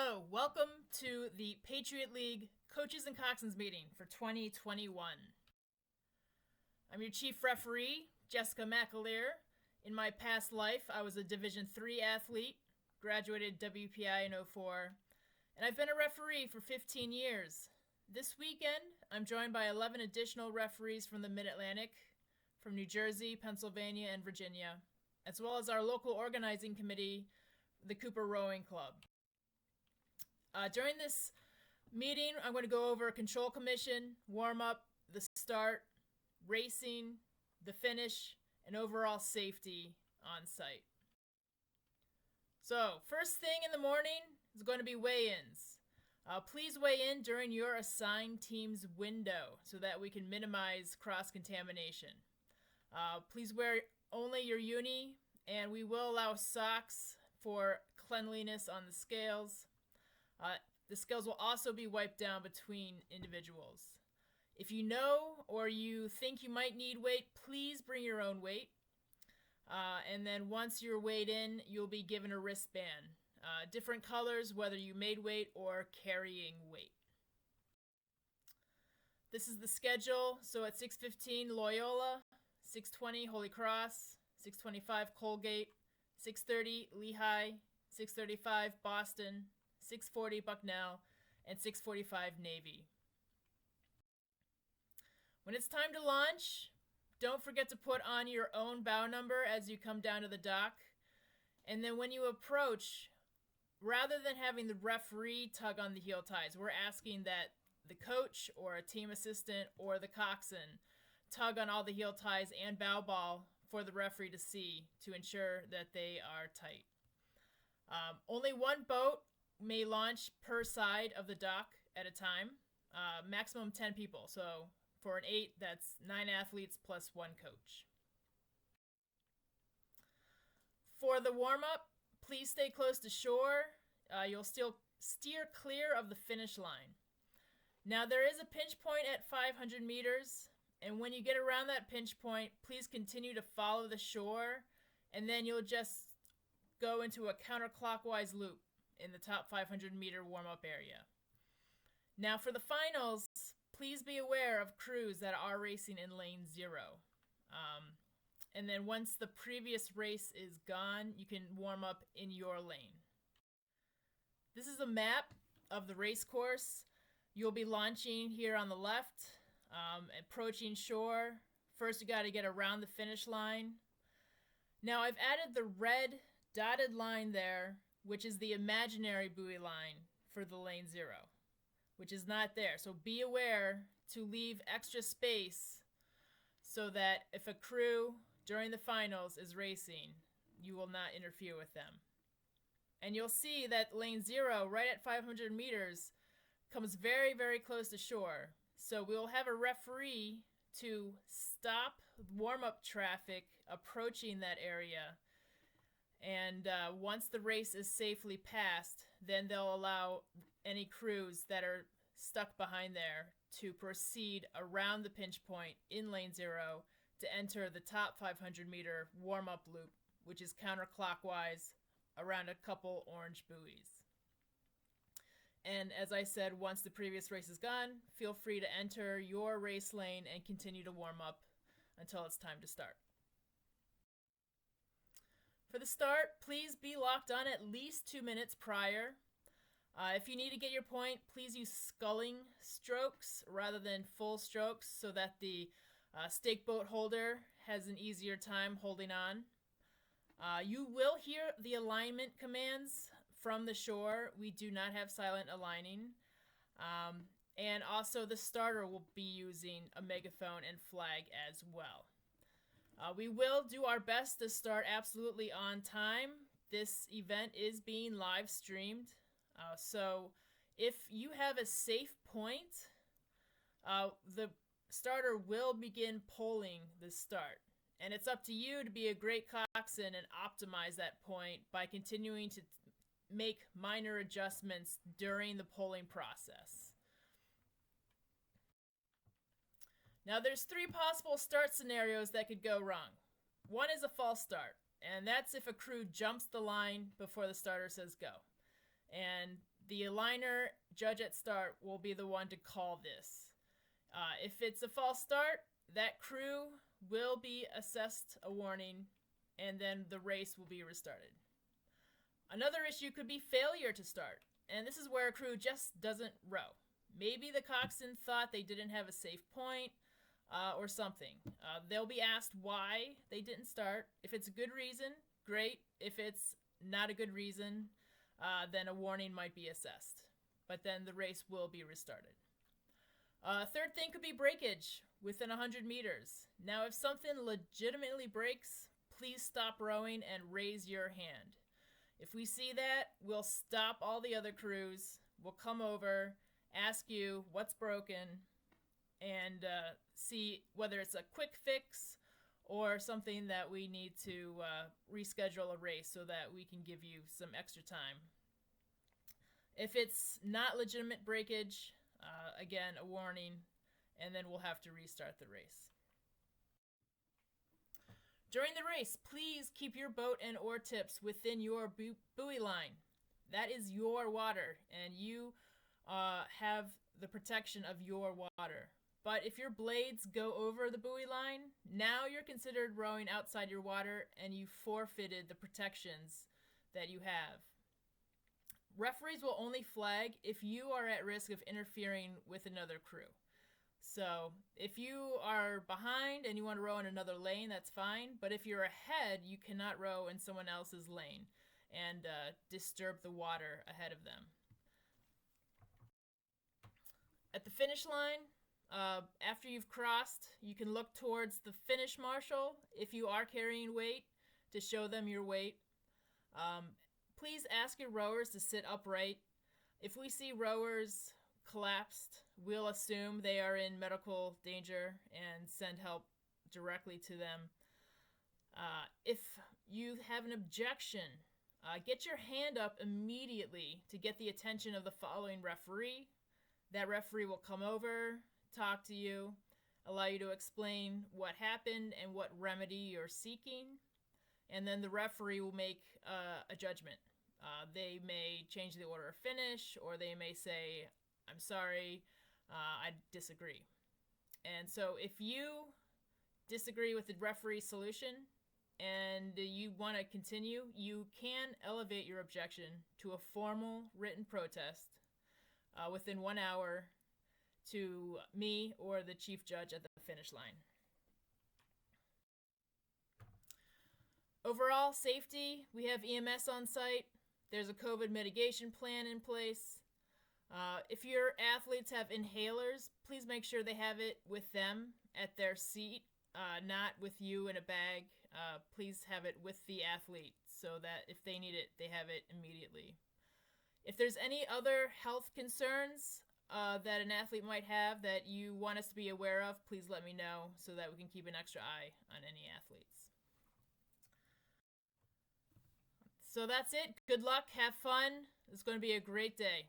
Hello, welcome to the Patriot League Coaches and Coxswains meeting for 2021. I'm your chief referee, Jessica McAleer. In my past life, I was a Division III athlete, graduated WPI in 04, and I've been a referee for 15 years. This weekend, I'm joined by 11 additional referees from the Mid-Atlantic, from New Jersey, Pennsylvania, and Virginia, as well as our local organizing committee, the Cooper Rowing Club. During this meeting, I'm going to go over control commission, warm-up, the start, racing, the finish, and overall safety on site. So, first thing in the morning is going to be weigh-ins. Please weigh in during your assigned team's window so that we can minimize cross-contamination. Please wear only your uni, and we will allow socks for cleanliness on the scales. The scales will also be wiped down between individuals. If you know or you think you might need weight, please bring your own weight. And then once you're weighed in, you'll be given a wristband. Different colors, whether you made weight or carrying weight. This is the schedule. So at 6:15, Loyola, 6:20, Holy Cross, 6:25, Colgate, 6:30, Lehigh, 6:35, Boston, 6:40, Bucknell, and 6:45, Navy. When it's time to launch, don't forget to put on your own bow number as you come down to the dock. And then when you approach, rather than having the referee tug on the heel ties, we're asking that the coach or a team assistant or the coxswain tug on all the heel ties and bow ball for the referee to see to ensure that they are tight. Only one boat may launch per side of the dock at a time, maximum 10 people. So for an 8, that's 9 athletes plus 1 coach. For the warm-up, please stay close to shore. You'll still steer clear of the finish line. Now there is a pinch point at 500 meters, and when you get around that pinch point, please continue to follow the shore, and then you'll just go into a counterclockwise loop in the top 500 meter warm-up area. Now for the finals, please be aware of crews that are racing in lane 0. And then once the previous race is gone, you can warm up in your lane. This is a map of the race course. You'll be launching here on the left, approaching shore. First you got to get around the finish line. Now I've added the red dotted line there, which is the imaginary buoy line for the lane 0, which is not there. So be aware to leave extra space so that if a crew during the finals is racing, you will not interfere with them. And you'll see that lane 0, right at 500 meters, comes very, very close to shore. So we'll have a referee to stop warm-up traffic approaching that area. And once the race is safely passed, then they'll allow any crews that are stuck behind there to proceed around the pinch point in lane 0 to enter the top 500 meter warm-up loop, which is counterclockwise around a couple orange buoys. And as I said, once the previous race is gone, feel free to enter your race lane and continue to warm up until it's time to start. For the start, please be locked on at least 2 minutes prior. If you need to get your point, please use sculling strokes rather than full strokes so that the stake boat holder has an easier time holding on. You will hear the alignment commands from the shore. We do not have silent aligning. And also the starter will be using a megaphone and flag as well. We will do our best to start absolutely on time. This event is being live streamed. So if you have a safe point, the starter will begin polling the start. And it's up to you to be a great coxswain and optimize that point by continuing to make minor adjustments during the polling process. Now there's 3 possible start scenarios that could go wrong. One is a false start, and that's if a crew jumps the line before the starter says go. And The aligner judge at start will be the one to call this. If it's a false start, that crew will be assessed a warning, and then the race will be restarted. Another issue could be failure to start, and this is where a crew just doesn't row. Maybe the coxswain thought they didn't have a safe point, or something. They'll be asked why they didn't start. If it's a good reason, great. If it's not a good reason, then a warning might be assessed. But then the race will be restarted. Third thing could be breakage within 100 meters. Now, if something legitimately breaks, please stop rowing and raise your hand. If we see that, we'll stop all the other crews. We'll come over, ask you what's broken, and see whether it's a quick fix or something that we need to reschedule a race so that we can give you some extra time. If it's not legitimate breakage, again, a warning, and then we'll have to restart the race. During the race, please keep your boat and oar tips within your buoy line. That is your water, and you have the protection of your water. But if your blades go over the buoy line, now you're considered rowing outside your water, and you forfeited the protections that you have. Referees will only flag if you are at risk of interfering with another crew. So if you are behind and you want to row in another lane, that's fine. But if you're ahead, you cannot row in someone else's lane and disturb the water ahead of them. At the finish line, after you've crossed, you can look towards the finish marshal if you are carrying weight to show them your weight. Please ask your rowers to sit upright. If we see rowers collapsed, we'll assume they are in medical danger and send help directly to them. If you have an objection, get your hand up immediately to get the attention of the following referee. That referee will come over, talk to you, allow you to explain what happened and what remedy you're seeking, and then the referee will make a judgment. They may change the order of finish, or they may say, I'm sorry, I disagree. And so if you disagree with the referee's solution and you want to continue, you can elevate your objection to a formal written protest within 1 hour to me or the chief judge at the finish line. Overall safety, we have EMS on site. There's a COVID mitigation plan in place. If your athletes have inhalers, please make sure they have it with them at their seat, not with you in a bag. Please have it with the athlete so that if they need it, they have it immediately. If there's any other health concerns that an athlete might have that you want us to be aware of, please let me know so that we can keep an extra eye on any athletes. So that's it. Good luck. Have fun. It's going to be a great day.